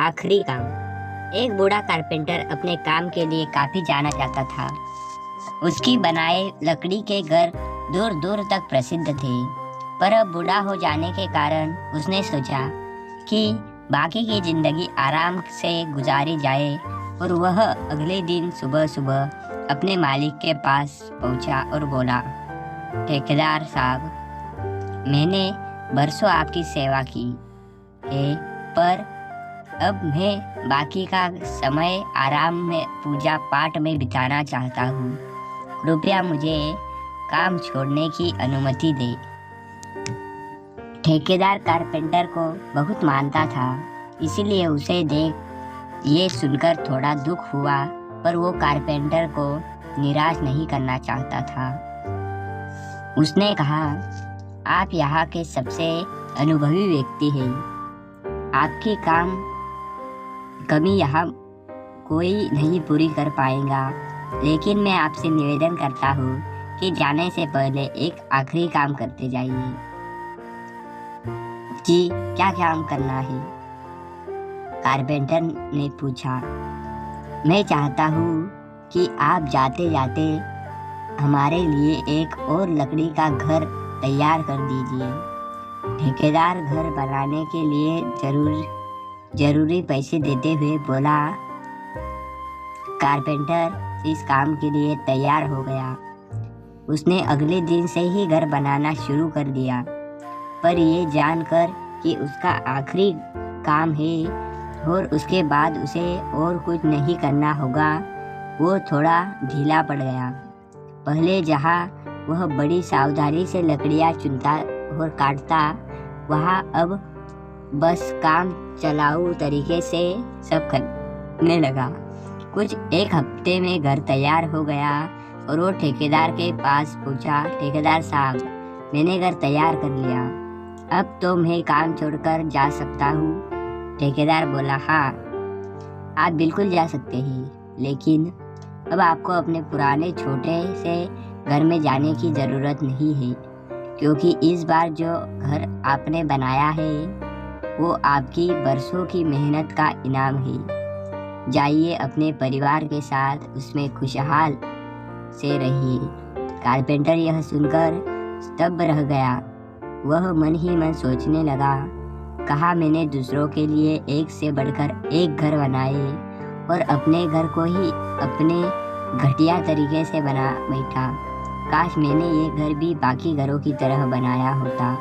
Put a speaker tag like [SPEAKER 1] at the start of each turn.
[SPEAKER 1] आखिरी काम। एक बूढ़ा कारपेंटर अपने काम के लिए काफी जाना जाता था। उसकी बनाए लकड़ी के घर दूर दूर तक प्रसिद्ध थे, पर अब बूढ़ा हो जाने के कारण उसने सोचा कि बाकी की जिंदगी आराम से गुजारी जाए और वह अगले दिन सुबह सुबह अपने मालिक के पास पहुंचा और बोला, ठेकेदार साहब, मैंने बरसों आपकी सेवा की है, पर अब मैं बाकी का समय आराम में पूजा पाठ में बिताना चाहता हूँ। कृपया मुझे काम छोड़ने की अनुमति दे। ठेकेदार कारपेंटर को बहुत मानता था, इसीलिए उसे देख ये सुनकर थोड़ा दुख हुआ, पर वो कारपेंटर को निराश नहीं करना चाहता था। उसने कहा, आप यहाँ के सबसे अनुभवी व्यक्ति हैं। आपकी काम कमी यहाँ कोई नहीं पूरी कर पाएगा, लेकिन मैं आपसे निवेदन करता हूँ कि जाने से पहले एक आखिरी काम करते जाइए। जी, क्या काम करना है? कारपेंटर ने पूछा। मैं चाहता हूँ कि आप जाते जाते हमारे लिए एक और लकड़ी का घर तैयार कर दीजिए। ठेकेदार घर बनाने के लिए जरूरी पैसे देते हुए बोला। कारपेंटर इस काम के लिए तैयार हो गया। उसने अगले दिन से ही घर बनाना शुरू कर दिया, पर ये जानकर कि उसका आखिरी काम है और उसके बाद उसे और कुछ नहीं करना होगा, वो थोड़ा ढीला पड़ गया। पहले जहाँ वह बड़ी सावधानी से लकड़ियाँ चुनता और काटता, वहाँ अब बस काम चलाऊ तरीके से सब करने लगा। कुछ एक हफ्ते में घर तैयार हो गया और वो ठेकेदार के पास पूछा, ठेकेदार साहब, मैंने घर तैयार कर लिया, अब तो मैं काम छोड़कर जा सकता हूँ। ठेकेदार बोला, हाँ, आप बिल्कुल जा सकते हैं, लेकिन अब आपको अपने पुराने छोटे से घर में जाने की ज़रूरत नहीं है, क्योंकि इस बार जो घर आपने बनाया है वो आपकी बरसों की मेहनत का इनाम है। जाइए अपने परिवार के साथ उसमें खुशहाल से रहिए। कारपेंटर यह सुनकर स्तब्ध रह गया। वह मन ही मन सोचने लगा, कहा मैंने दूसरों के लिए एक से बढ़कर एक घर बनाए और अपने घर को ही अपने घटिया तरीके से बना बैठा। काश मैंने ये घर भी बाकी घरों की तरह बनाया होता।